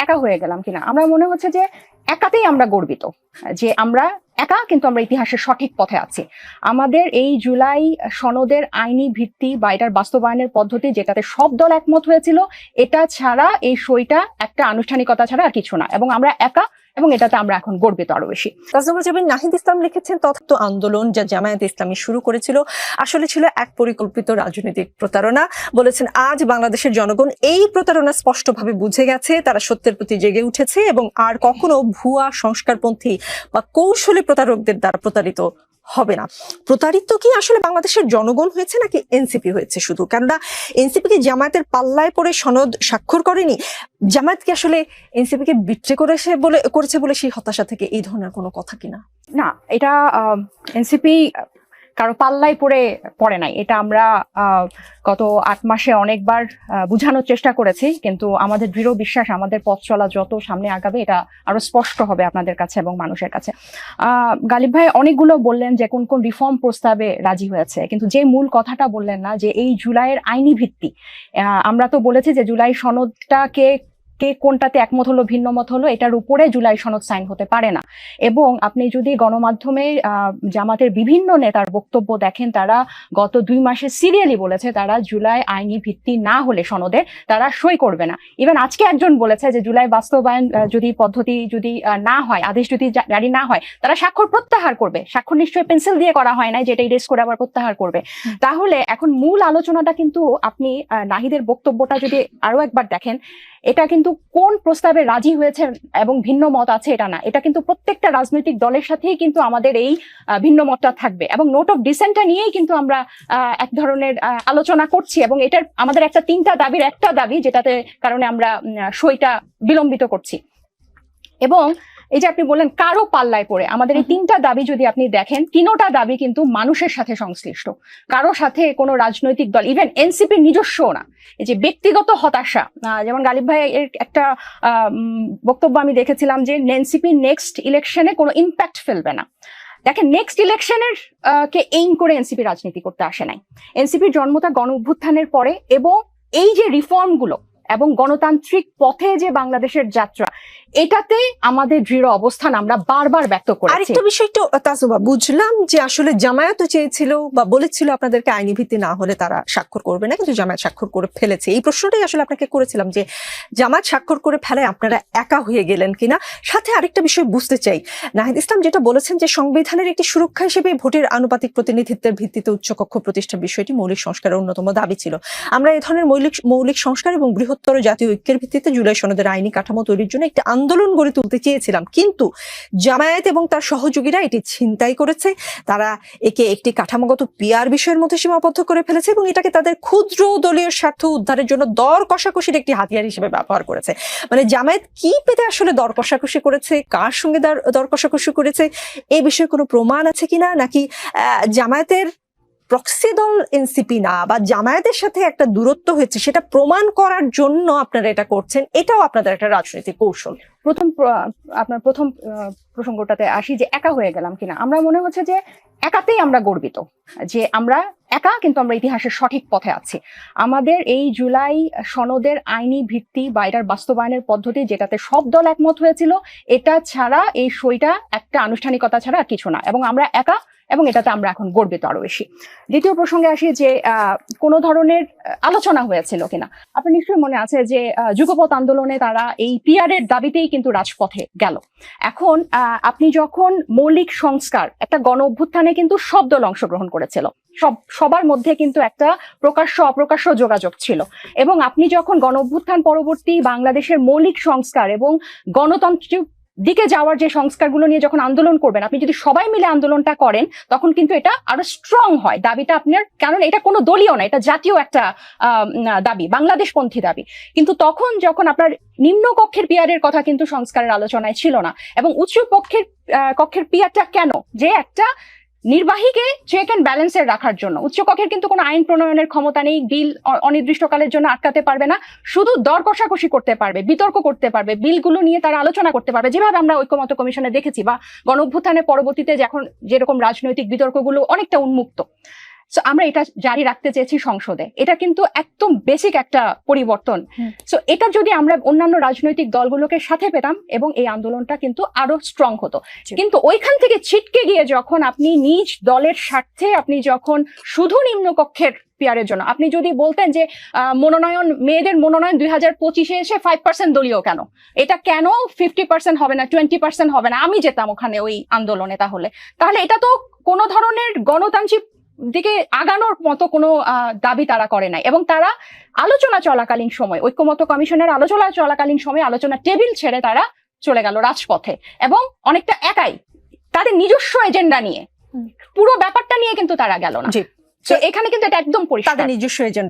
একা হয়ে গেলাম কিনা। আমরা মনে হচ্ছে যে একাতেই আমরা গর্বিত যে আমরা একা, কিন্তু আমরা ইতিহাসের সঠিক পথে আছি। আমাদের এই জুলাই সনদের আইনি ভিত্তি বা এটার বাস্তবায়নের পদ্ধতি, যেটাতে সব দল একমত হয়েছিল, এটা ছাড়া, এই সইটা একটা আনুষ্ঠানিকতা ছাড়া আর কিছু না, এবং আমরা একা, এবং এটাতে আমরা এখন গর্বিত আরো বেশি। নাহিদ ইসলাম লিখেছেন, তথ্য আন্দোলন যা জামায়াতে ইসলামী শুরু করেছিল আসলে ছিল এক পরিকল্পিত রাজনৈতিক প্রতারণা। বলেছেন আজ বাংলাদেশের জনগণ এই প্রতারণা স্পষ্টভাবে বুঝে গেছে, তারা সত্যের প্রতি জেগে উঠেছে এবং আর কখনো ভুয়া সংস্কারপন্থী বা কৌশলী প্রতারকদের দ্বারা প্রতারিত হবে না। প্রতারিত কি আসলে বাংলাদেশের জনগণ হয়েছে নাকি এনসিপি হয়েছে শুধু? কেননা এনসিপি কি জামায়াতের পাল্লায় পড়ে সনদ স্বাক্ষর করেনি? জামায়াত কি আসলে এনসিপি কে বিট্রে করেছে বলে সেই হতাশা থেকে এই ধরনের কোনো কথা কিনা? না, এটা এনসিপি কারো পাল্লাই পড়ে নাই। এটা আমরা গত 8 মাসে অনেকবার বুঝানোর চেষ্টা করেছি, কিন্তু আমাদের দৃঢ় বিশ্বাস আমাদের পথ চলা যত সামনে আগাবে এটা আরো স্পষ্ট হবে আপনাদের কাছে এবং মানুষের কাছে। গালিব ভাই অনেকগুলো বললেন যে কোন কোন রিফর্ম প্রস্তাবে রাজি হয়েছে, কিন্তু যে মূল কথাটা বললেন না যে এই জুলাইয়ের আইনি ভিত্তি। আমরা তো বলেছি যে জুলাই সনদটাকে কে কোনটাতে একমত হলো, ভিন্ন মত হলো, এটার উপরে জুলাই সনদ সাইন হতে পারে না। এবং আপনি যদি গণমাধ্যমে জামাতের বিভিন্ন নেতার বক্তব্য দেখেন, তারা গত 2 মাসে সিরিয়ালি বলেছে তারা জুলাই আইনি ভিত্তি না হলে সনদে তারা সই করবে না। ইভেন আজকে একজন বলেছে যে জুলাই বাস্তবায়ন যদি পদ্ধতি যদি না হয়, আদেশ যদি জারি না হয়, তারা স্বাক্ষর প্রত্যাহার করবে। স্বাক্ষর নিশ্চয়ই পেন্সিল দিয়ে করা হয় না, যেটা ইরেজ করে আবার প্রত্যাহার করবে। তাহলে এখন মূল আলোচনাটা কিন্তু আপনি নাহিদের বক্তব্যটা যদি আরো একবার দেখেন, এটা কিন্তু কোন প্রস্তাবে রাজি হয়েছে এবং ভিন্ন মত আছে এটা না, এটা কিন্তু প্রত্যেকটা রাজনৈতিক দলের সাথেই কিন্তু আমাদের এই ভিন্ন মতটা থাকবে, এবং নোট অফ ডিসেন্টটা নিয়েই কিন্তু আমরা এক ধরনের আলোচনা করছি, এবং এটার আমাদের একটা 3টা দাবির একটা দাবি যেটাতে কারণে আমরা সইটা বিলম্বিত করছি। এবং এই যে আপনি বললেন কারো পাল্লায় পড়ে, আমাদের এই 3টা দাবি যদি আপনি দেখেন, 3টা দাবি কিন্তু মানুষের সাথে সংশ্লিষ্ট, কারো সাথে কোনো রাজনৈতিক দল, ইভেন এনসিপির নিজস্ব না। এই যে ব্যক্তিগত হতাশা, যেমন গালিব ভাই এর একটা বক্তব্য আমি দেখেছিলাম যে এনসিপি নেক্সট ইলেকশনে কোনো ইম্প্যাক্ট ফেলবে না। দেখেন, নেক্সট ইলেকশনের কে এইম করে এনসিপি রাজনীতি করতে আসে নাই। এনসিপির জন্মটা গণ অভ্যুত্থানের পরে, এবং এই যে রিফর্মগুলো এবং গণতান্ত্রিক পথে যে বাংলাদেশের যাত্রা, এটাতে আমাদের দৃঢ় অবস্থান আমরা বারবার ব্যক্ত করেছি। আরেকটা বিষয় একটু তাসুবা, বুঝলাম যে আসলে জামায়াত চেয়েছিল বা বলেছিল আপনাদেরকে আইনি ভিত্তি না হলে তারা স্বাক্ষর করবে না, কিন্তু জামায়াত স্বাক্ষর করে ফেলেছে। এই প্রশ্নটাই আসলে আপনাকে করেছিলাম যে জামায়াত স্বাক্ষর করে ফেলায় আপনারা একা হয়ে গেলেন কিনা। সাথে আরেকটা বিষয় বুঝতে চাই, নাহিদ ইসলাম যেটা বলেছেন যে সংবিধানের একটি সুরক্ষা হিসেবে ভোটের আনুপাতিক প্রতিনিধিত্বের ভিত্তিতে উচ্চকক্ষ প্রতিষ্ঠার বিষয়টি মৌলিক সংস্কারের অন্যতম দাবি ছিল। আমরা এই ধরনের মৌলিক সংস্কার এবং বৃহত্তর জাতীয় ঐক্যের ভিত্তিতে জুলাই সনদের আইনি কাঠামো তৈরির জন্য একটি আন্দোলন গড়ে তুলতে চেয়েছিলাম, কিন্তু জামায়াত এবং তার সহযোগীরা এটি ছিনতাই করেছে। তারা একে একটি কাঠামোগত পিআর বিষয়ের মধ্যে সীমাবদ্ধ করে ফেলেছে এবং এটাকে তাদের ক্ষুদ্র দলীয় স্বার্থ উদ্ধারের জন্য দর কষাকষির একটি হাতিয়ার হিসেবে ব্যবহার করেছে। মানে জামায়াত কি পেতে আসলে দর কষাকষি করেছে, কার সঙ্গে দর কষাকষি করেছে, এই বিষয়ে কোনো প্রমাণ আছে কিনা, নাকি জামায়াতের প্রক্সি দল এনসিপি না, বা জামায়াতের সাথে একটা দূরত্ব হয়েছে সেটা প্রমাণ করার জন্য আপনারা এটা করছেন, এটাও আপনাদের একটা রাজনৈতিক কৌশল? আপনার প্রথম প্রসঙ্গটাতে আসি যে একা হয়ে গেলাম কিনা। আমরা মনে হচ্ছে যে একাতেই আমরা গর্বিত যে আমরা একা, কিন্তু আমরা ইতিহাসের সঠিক পথে আছি। আমাদের এই জুলাই সনদের আইনি ভিত্তি বা এটার বাস্তবায়নের পদ্ধতি, যেটাতে সব দল একমত হয়েছিল, এটা ছাড়া, এই সইটা একটা আনুষ্ঠানিকতা ছাড়া আর কিছু না, এবং আমরা একা, এবং এটাতে আমরা এখন গর্বিত আরো বেশি। দ্বিতীয় প্রসঙ্গে আসি যে কোনো ধরনের আলোচনা হয়েছিল কিনা। আপনার নিশ্চয়ই মনে আছে যে যুগপৎ আন্দোলনে তারা এই পিআরের দাবিতেই কিন্তু রাজপথে গেল। এখন আপনি যখন মৌলিক সংস্কার, একটা গণ অভ্যুত্থানে কিন্তু সব দল অংশগ্রহণ করেছিল, সবার মধ্যে কিন্তু একটা প্রকাশ্য অপ্রকাশ্য যোগাযোগ ছিল, এবং আপনি যখন গণ অভ্যুত্থান পরবর্তী বাংলাদেশের মৌলিক সংস্কার এবং গণতন্ত্রের দিকে যাওয়ার যে সংস্কারগুলো নিয়ে যখন আন্দোলন করবেন, আপনি যদি সবাই মিলে আন্দোলনটা করেন, তখন কিন্তু এটা আরো স্ট্রং হয় দাবিটা আপনার, কারণ এটা কোনো দলীয় না, এটা জাতীয় একটা দাবি, বাংলাদেশপন্থী দাবি। কিন্তু তখন যখন আপনার নিম্ন কক্ষের পিয়ারের কথা কিন্তু সংস্কারের আলোচনায় ছিল না, এবং উচ্চ কক্ষের পিয়ারটা কেন, যে একটা নির্বাহীকে চেক এন্ড ব্যালেন্সের রাখার জন্য। উচ্চকক্ষের কিন্তু কোনো আইন প্রণয়নের ক্ষমতা নেই, বিল অনির্দিষ্টকালের জন্য আটকাতে পারবে না, শুধু দর কষাকষি করতে পারবে, বিতর্ক করতে পারবে, বিলগুলো নিয়ে তারা আলোচনা করতে পারবে, যেভাবে আমরা ঐক্যমত্য কমিশনে দেখেছি, বা গণ অভ্যুত্থানের পরবর্তীতে যখন যেরকম রাজনৈতিক বিতর্কগুলো অনেকটা উন্মুক্ত। সো আমরা এটা জারি রাখতে চেয়েছি সংসদে, এটা কিন্তু একদম বেসিক একটা পরিবর্তন। সো এটা যদি আমরা অন্যান্য রাজনৈতিক দলগুলোকে সাথে পেতাম এবং এই আন্দোলনটা কিন্তু আরো স্ট্রং হতো। কিন্তু ওইখান থেকে ছিটকে গিয়ে যখন আপনি নিজ দলের স্বার্থে আপনি যখন শুধু নিম্নকক্ষের পিয়ারের জন্য আপনি যদি বলতেন যে মনোনয়ন, মেয়েদের মনোনয়ন 2025-এ এসে 5% দলীয় কেন, এটা কেন 50% হবে না, 20% হবে না, আমি যেতাম ওখানে ওই আন্দোলনে, তাহলে এটা তো কোনো ধরনের গণতান্ত্রিক দিকে আগানোর মতো কোনো দাবি তারা করে নাই। এবং তারা আলোচনা চলাকালীন সময়, ঐক্যমত্য কমিশনের আলোচনা চলাকালীন সময় আলোচনা টেবিল ছেড়ে তারা চলে গেল রাজপথে, এবং অনেকটা একাই তাদের নিজস্ব এজেন্ডা নিয়ে, পুরো ব্যাপারটা নিয়ে কিন্তু তারা গেল না। তো এখানে কিন্তু এটা একদম পরিষ্কার তাদের নিজস্ব এজেন্ডা।